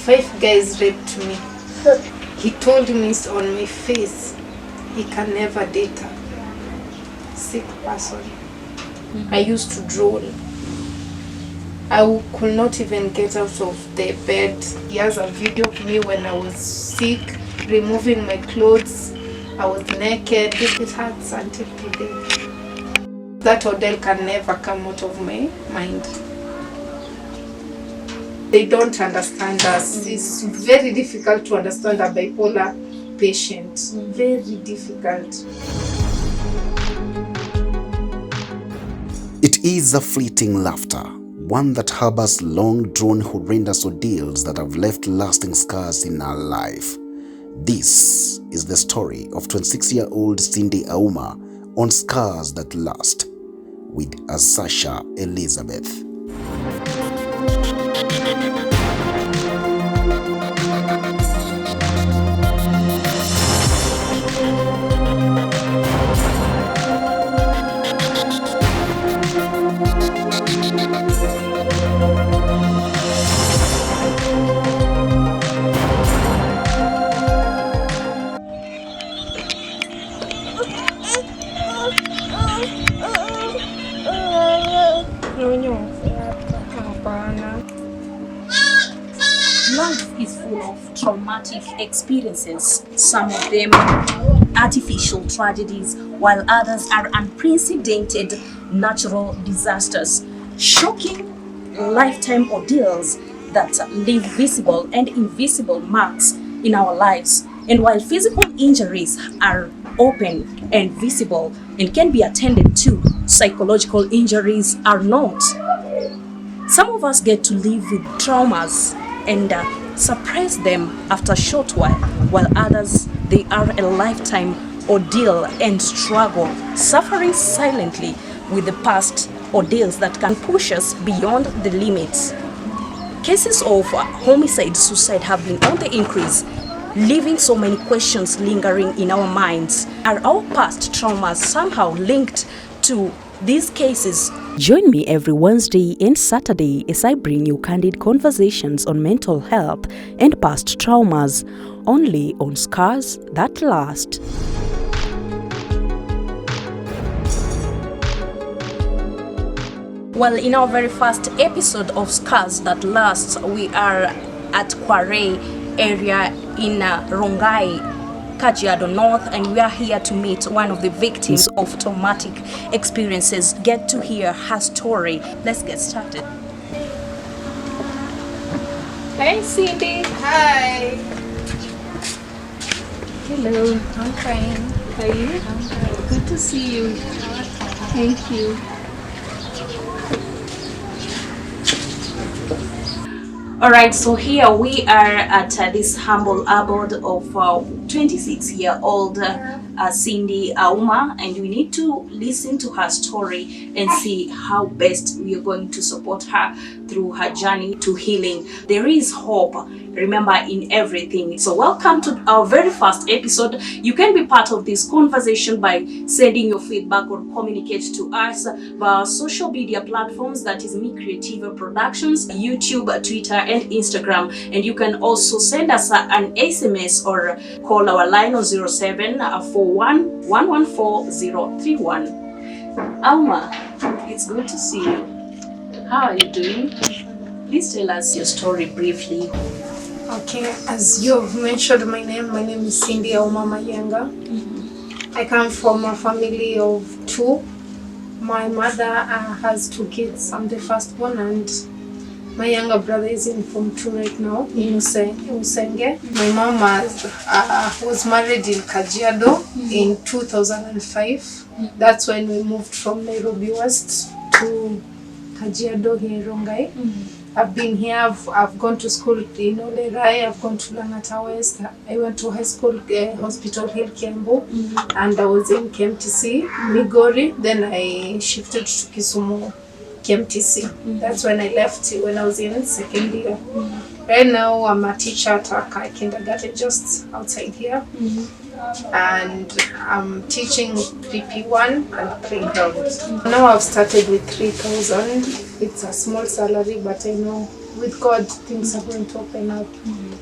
5 guys raped me. He told me on my face he can never date a sick person. I used to drool. I could not even get out of the bed. He has a video of me when I was sick, removing my clothes. I was naked. It hurts until today. That ordeal can never come out of my mind. They don't understand us. It's very difficult to understand a bipolar patient. Very difficult. It is a fleeting laughter, one that harbors long-drawn horrendous ordeals that have left lasting scars in our life. This is the story of 26-year-old Cindy Auma on Scars That Last with Sasha Elizabeth. Life is full of traumatic experiences, some of them artificial tragedies, while others are unprecedented natural disasters, shocking lifetime ordeals that leave visible and invisible marks in our lives. And while physical injuries are open and visible and can be attended to, psychological injuries are not. Some of us get to live with traumas and suppress them after a short while others, they are a lifetime ordeal and struggle, suffering silently with the past ordeals that can push us beyond the limits. Cases of homicide, suicide have been on the increase, leaving so many questions lingering in our minds. Are our past traumas somehow linked to these cases? Join me every Wednesday and Saturday as I bring you candid conversations on mental health and past traumas, only on Scars That Last. Well, in our very first episode of Scars That Last, we are at Kware area in Rongai, Kajiado North, and we are here to meet one of the victims of traumatic experiences, get to hear her story. Let's get started. Hey Cindy. Hi. Hello. I'm fine. How are you? Good to see you. Thank you. Alright, so here we are at this humble abode of 26-year-old Cindy Auma, and we need to listen to her story and see how best we are going to support her through her journey to healing. There is hope, remember, in everything. So welcome to our very first episode. You can be part of this conversation by sending your feedback or communicate to us via our social media platforms, that is Me Creative Productions, YouTube, Twitter and Instagram. And you can also send us an SMS or call our line on 0741 114 031. Auma, it's good to see you. How are you doing? Please tell us your story briefly. Okay, as you've mentioned my name is Cindy Auma Mayenga. I come from a family of 2. My mother has 2 kids. I'm the firstborn, and my younger brother is in Form 2 right now in Usenge. My mom was married in Kajiado in 2005. That's when we moved from Nairobi West to Kajiado here in Rongai. I've been here, I've gone to school in Olerai, I've gone to Langata West. I went to high school, Hospital Hill, Kiambu, and I was in KMTC, Migori. Then I shifted to Kisumu, KMTC. That's when I left, when I was in second year. Right now, I'm a teacher at a kindergarten just outside here. And I'm teaching PP1 and playground. Now I've started with 3,000. It's a small salary, but I know with God, things are going to open up.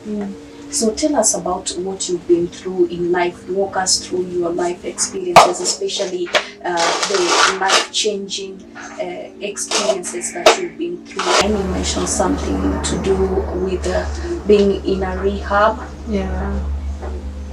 Yeah. So tell us about what you've been through in life. Walk us through your life experiences, especially the life-changing experiences that you've been through. And you mentioned something to do with being in a rehab. Yeah.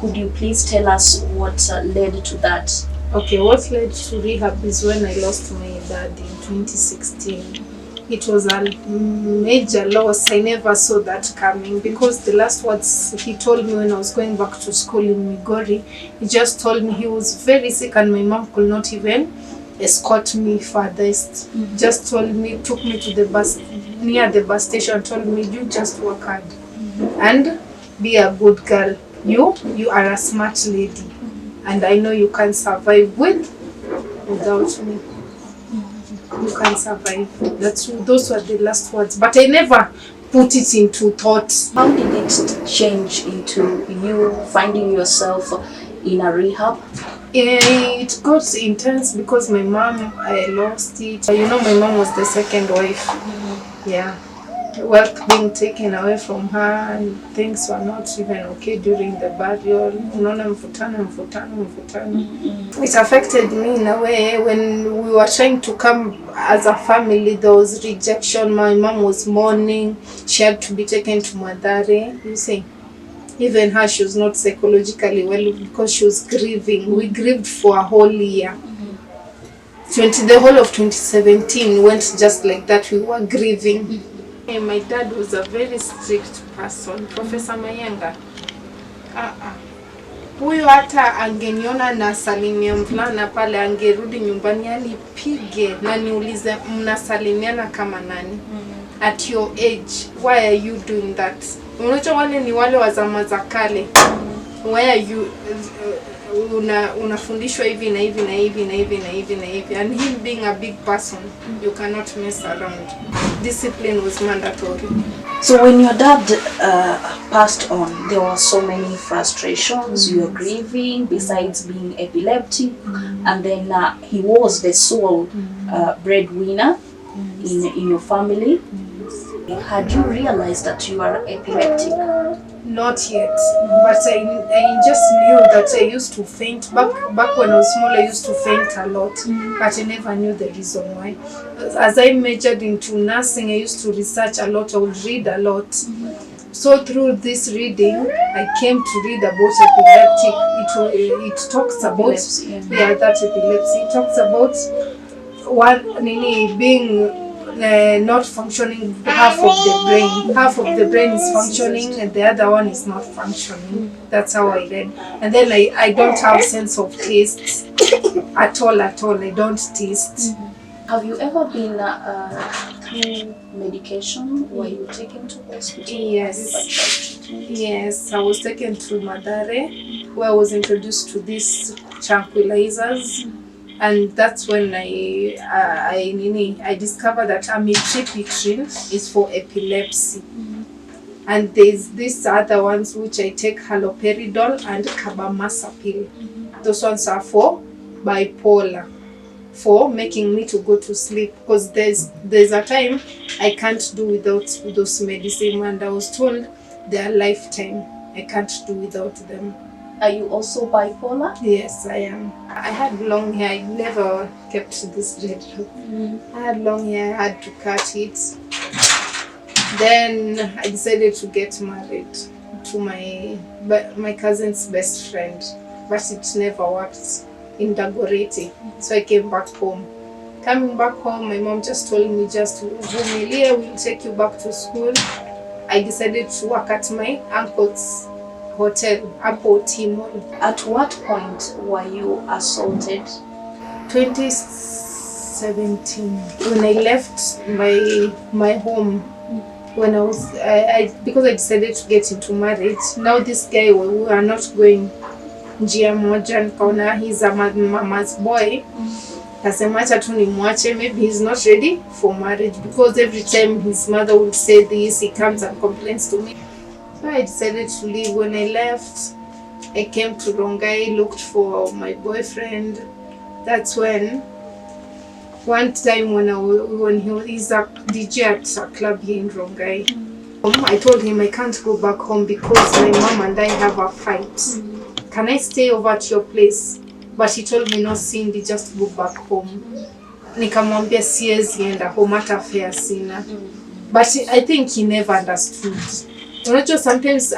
Could you please tell us what led to that? Okay, what led to rehab is when I lost my dad in 2016. It was a major loss. I never saw that coming because the last words he told me when I was going back to school in Migori, he just told me he was very sick and my mom could not even escort me furthest. Just told me, took me to the bus, near the bus station, told me, you just work hard and be a good girl. You are a smart lady and I know you can survive without me. You can survive. Those were the last words. But I never put it into thought. How did it change into you finding yourself in a rehab? It got intense because my mom, I lost it. You know, my mom was the second wife. Yeah. Wealth being taken away from her and things were not even okay during the burial. Mvutano. It affected me in a way. When we were trying to come as a family, there was rejection. My mom was mourning. She had to be taken to Madare. You see, even her, she was not psychologically well because she was grieving. We grieved for a whole year. The whole of 2017 went just like that. We were grieving. My dad was a very strict person, Professor Mayenga. Huyo hata angeniona na salimia mvulana pale angerudi nyumbani anipige na niulize mnasalimiana kama nani? At your age, why are you doing that? Unajua wale ni wale wa zama za kale. Why are you unafundishwa hivi na hivi na hivi na hivi na hivi na hivi, and him being a big person, you cannot mess around. Discipline was mandatory. So when your dad passed on, there were so many frustrations. You were grieving, besides being epileptic, and then he was the sole breadwinner in your family. Had you realized that you are epileptic? Not yet, but I just knew that I used to faint. Back when I was small, I used to faint a lot, but I never knew the reason why. As I majored into nursing, I used to research a lot. I would read a lot. So through this reading, I came to read about epileptic. It talks about epilepsy, that epilepsy. It talks about being not functioning, half of the brain. Half of the brain is functioning and the other one is not functioning. That's how I read. And then I don't have sense of taste at all. I don't taste. Have you ever been through medication? Were you taken to hospital? Yes, I was taken to Madare, where I was introduced to these tranquilizers. And that's when I discovered that amitriptyline is for epilepsy. And there's these other ones which I take, haloperidol and carbamazepine. Those ones are for bipolar, for making me to go to sleep, because there's a time I can't do without those medicine, and I was told they are lifetime. I can't do without them. Are you also bipolar? Yes, I am. I had long hair. I never kept this red look. I had long hair. I had to cut it. Then I decided to get married to my cousin's best friend, but it never worked in Dagoretti. So I came back home. Coming back home, my mom just told me, just vumilia, we'll take you back to school. I decided to work at my uncle's hotel, Apple Timor. At what point were you assaulted? 2017, when I left my home, when I was because I decided to get into marriage. Now this guy, we are not going njia moja, nikaona he's a mama's boy. Kasema acha tu nimwache, maybe he's not ready for marriage, because every time his mother would say this, he comes and complains to me. So I decided to leave. When I left, I came to Rongai, looked for my boyfriend. That's when One time when he's a DJ at a club here in Rongai, I told him I can't go back home because my mom and I have a fight. Can I stay over at your place? But he told me, no, Cindy, just go back home. Nikamwambia siwezi enda home, hata fare sina. But I think he never understood. Sometimes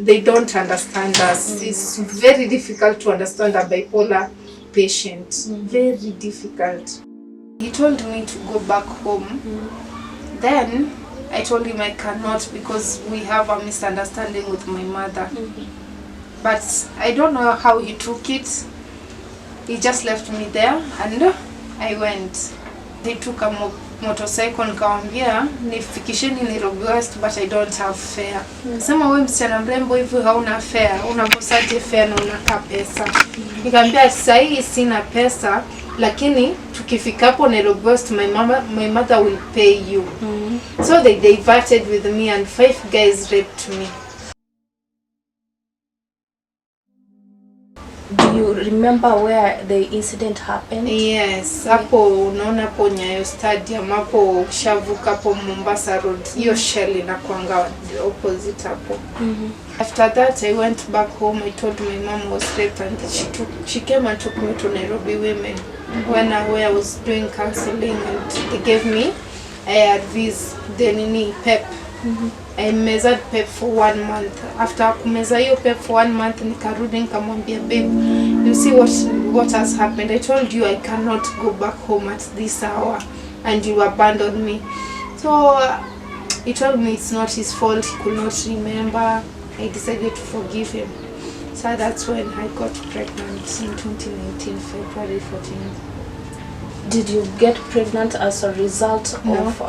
they don't understand us. It's very difficult to understand a bipolar patient. Very difficult. He told me to go back home. Then I told him I cannot because we have a misunderstanding with my mother. But I don't know how he took it. He just left me there and I went. They took a motorcycle, nikamwambia nifikisheni Nairobi West, but I don't have fare. Sema wewe msichana mrembo hivi hauna fare, unakosaje fare na unaka pesa? Nikamwambia sasa hii sina pesa, lakini tukifika hapo Nairobi West my mother will pay you. So they diverted with me and 5 guys raped me. Do you remember where the incident happened? Yes, hapo unaona hapo Nyayo Stadium, hapo ukishavuka hapo Mombasa Road, hiyo Shell inakuanga opposite hapo. After that I went back home. I told my mom was raped and she came and took me to Nairobi Women when I was doing counseling, and they gave me ARVs, the PEP. I measured PEP for 1 month. After kumeza hiyo PEP for 1 month, nikarudi nikamwambia, babe, you see what has happened. I told you I cannot go back home at this hour and you abandoned me. So he told me it's not his fault, he could not remember. I decided to forgive him. So that's when I got pregnant in 2019, February 14th. Did you get pregnant as a result of...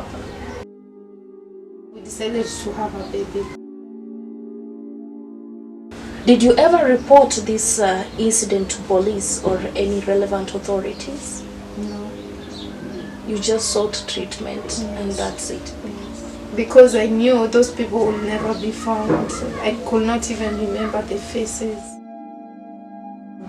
We decided to have a baby. Did you ever report this incident to police or any relevant authorities? No. You just sought treatment and that's it? Because I knew those people would never be found. I could not even remember their faces.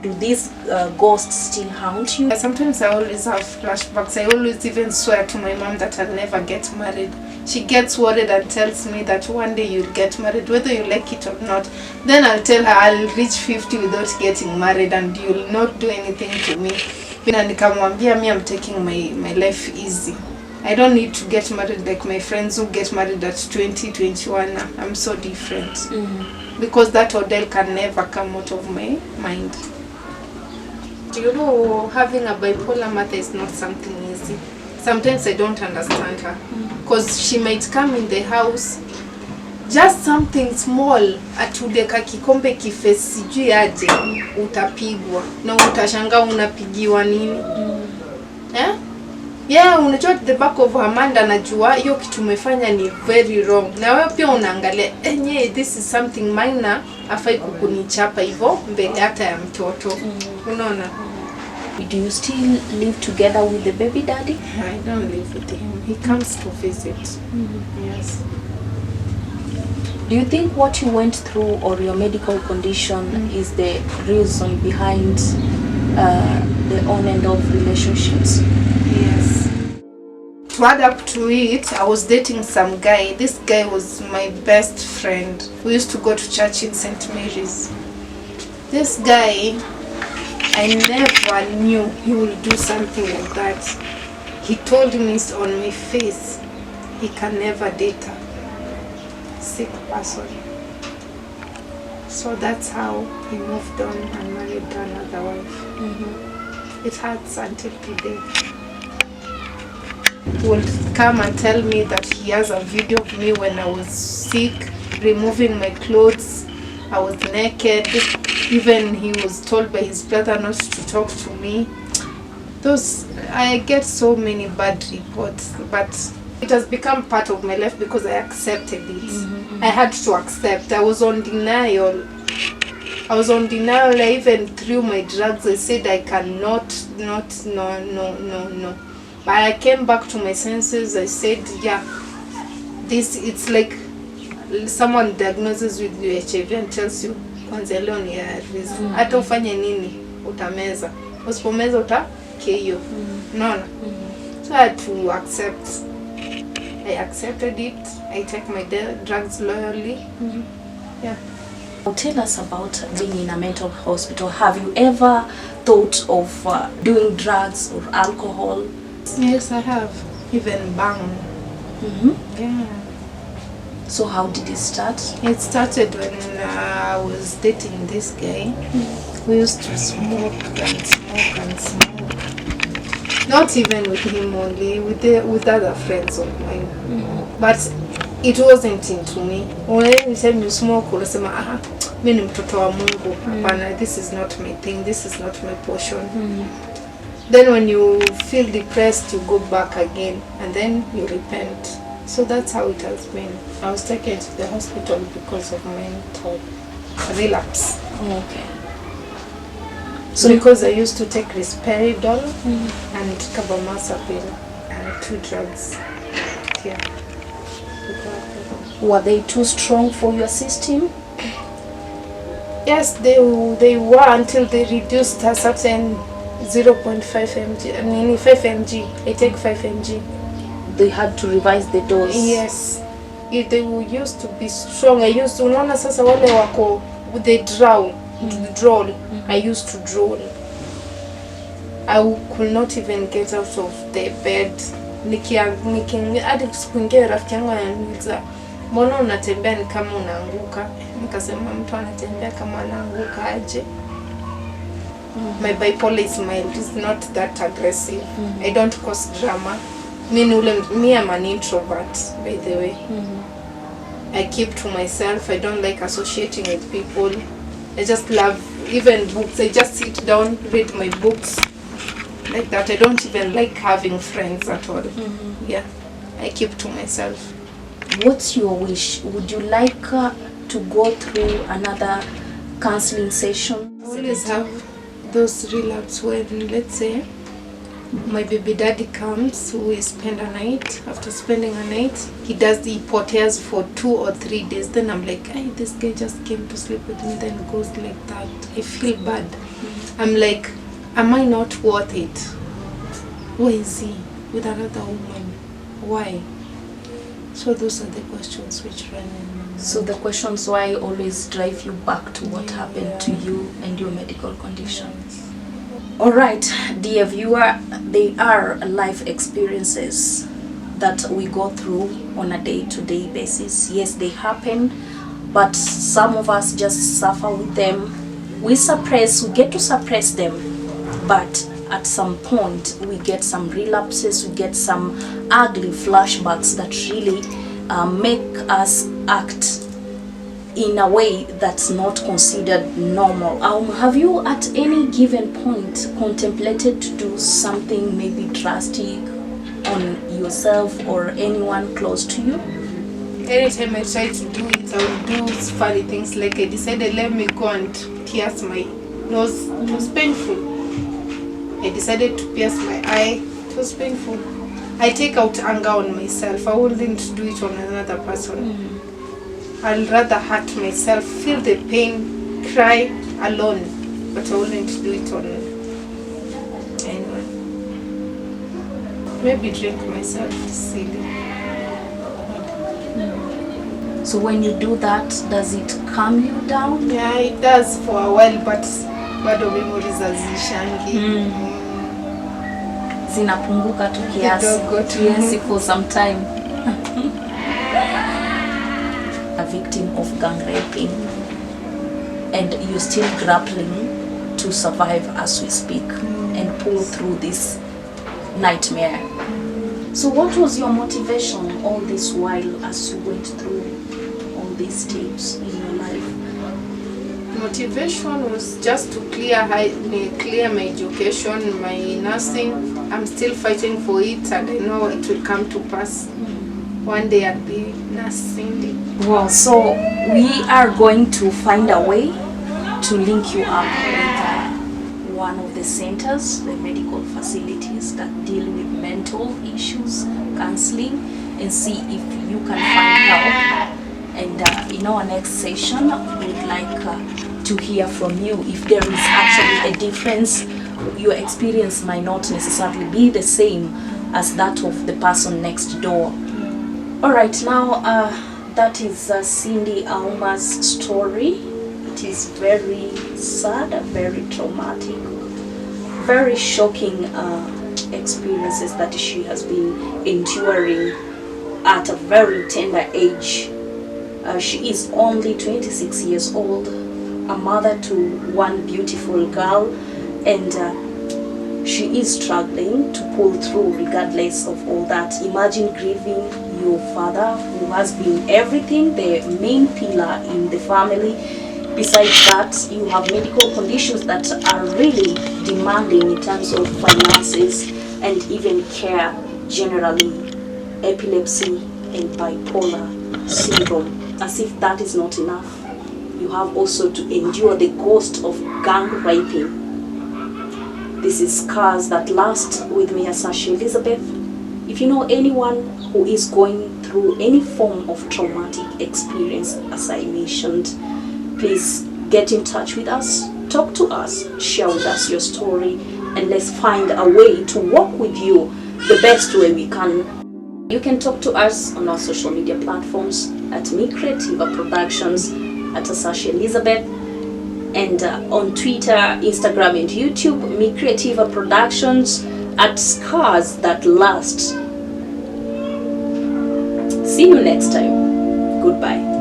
Do these ghosts still haunt you? Sometimes I always have flashbacks. I always even swear to my mom that I'll never get married. She gets worried and tells me that one day you'll get married, whether you like it or not. Then I'll tell her I'll reach 50 without getting married and you'll not do anything to me. And nikamwambia me, I'm taking my life easy. I don't need to get married like my friends who get married at 20, 21. I'm so different. Because that ordeal can never come out of my mind. You know, having a bipolar mother is not something easy. Sometimes I don't understand her. Because she might come in the house, just something small, atudeka kikombe kifesi sijui aje, utapigwa. Na utashangaa unapigiwa nini? Yeah, unajua at the back of her mind anajua hiyo kitu umefanya ni very wrong. Na wewe pia unaangalia, this is something minor, afai kukunichapa hivyo mbele hata ya mtoto. Unaona? Do you still live together with the baby daddy? I don't live with him. He comes to visit. Yes. Do you think what you went through or your medical condition is the reason behind the on and off relationships? Yes. To add up to it, I was dating some guy. This guy was my best friend. We used to go to church in St. Mary's. This guy, I never knew he would do something like that. He told me on my face, he can never date a sick person. So that's how he moved on and married another wife. It hurts until today. He would come and tell me that he has a video of me when I was sick, removing my clothes. I was naked. Even he was told by his brother not to talk to me. I get so many bad reports, but it has become part of my life because I accepted it. I had to accept. I was on denial. I even threw my drugs. I said I cannot, no. But I came back to my senses. I said, yeah, it's like someone diagnoses with HIV and tells you, kwanza leo ni ARVs. Hata ufanye nini, utameza. Usipomeza uta KO. Unaona? So I had to accept. I accepted it. I take my drugs loyally. Yeah. Tell us about being in a mental hospital. Have you ever thought of doing drugs or alcohol? Yes, I have. Even bang. Yeah. So how did it start? It started when I was dating this guy. We used to smoke and smoke and smoke. Not even with him only, with other friends of mine. But it wasn't into me. When anytime you smoke, unasema mimi ni mtoto wa Mungu. Hapana, this is not my thing. This is not my portion. Then when you feel depressed, you go back again and then you repent. So that's how it has been. I was taken to the hospital because of mental relapse. Okay. So because I used to take risperidol and carbamazepine and 2 drugs. Yeah. Were they too strong for your system? Yes, they were until they reduced a certain 0.5 mg. I mean 5 mg. I take 5 mg. They had to revise the dose. Yes. If they used to be strong, I used to, unaona sasa wale wako they drown, drool. I used to drool. I could not even get out of the bed. Hadi siku ingine rafiki yangu ananiuliza, mbona unatembea ni kama unaanguka? Nikasema mtu anatembea kama anaanguka aje? My bipolar is mild, it's not that aggressive. I don't cause drama. Me, I'm an introvert, by the way. I keep to myself. I don't like associating with people. I just love, even books. I just sit down, read my books like that. I don't even like having friends at all. Yeah, I keep to myself. What's your wish? Would you like to go through another counseling session? I always have those relapse when, let's say, my baby daddy comes, we spend a night. After spending a night, he potters for 2 or 3 days. Then I'm like, hey, this guy just came to sleep with me, then goes like that. I feel bad. I'm like, am I not worth it? Where is he? With another woman? Why? So those are the questions which run in my mind. So the questions why always drive you back to what happened to you and your medical condition. Alright, dear viewer, they are life experiences that we go through on a day-to-day basis. Yes, they happen, but some of us just suffer with them. We get to suppress them, but at some point we get some relapses, we get some ugly flashbacks that really make us act in a way that's not considered normal. Have you at any given point contemplated to do something maybe drastic on yourself or anyone close to you? Anytime I try to do it, I will do funny things. Like I decided, let me go and pierce my nose. It was painful. I decided to pierce my eye. It was painful. I take out anger on myself. I wouldn't do it on another person. I'll rather hurt myself, feel the pain, cry alone, but I wouldn't do it on anyone. Maybe drink myself silly. So when you do that, does it calm you down? Yeah, it does for a while, but bado memories hazishangi. Zinapunguka tu kiasi for some time. A victim of gang raping, and you're still grappling to survive as we speak and pull through this nightmare. So what was your motivation all this while as you went through all these steps in your life? Motivation was just to clear my education, my nursing. I'm still fighting for it, and I know it will come to pass. One day I'll be nursing. Well, so we are going to find a way to link you up with one of the centers, the medical facilities that deal with mental issues, counseling, and see if you can find help. And in our next session, we'd like to hear from you if there is actually a difference. Your experience might not necessarily be the same as that of the person next door. All right, now that is Cindy Auma's story. It is very sad, very traumatic, very shocking experiences that she has been enduring at a very tender age. She is only 26 years old, a mother to one beautiful girl, and she is struggling to pull through regardless of all that. Imagine grieving your father, who has been everything, the main pillar in the family. Besides that, you have medical conditions that are really demanding in terms of finances and even care generally. Epilepsy and bipolar syndrome. As if that is not enough, you have also to endure the ghost of gang raping. This is scars that last with me as Sasha Elizabeth. If you know anyone who is going through any form of traumatic experience, as I mentioned, please get in touch with us, talk to us, share with us your story, and let's find a way to work with you the best way we can. You can talk to us on our social media platforms at Me Creativa Productions, at Sasha Elizabeth, and on Twitter, Instagram, and YouTube, Me Creativa Productions, at Scars That Last. See you next time. Goodbye.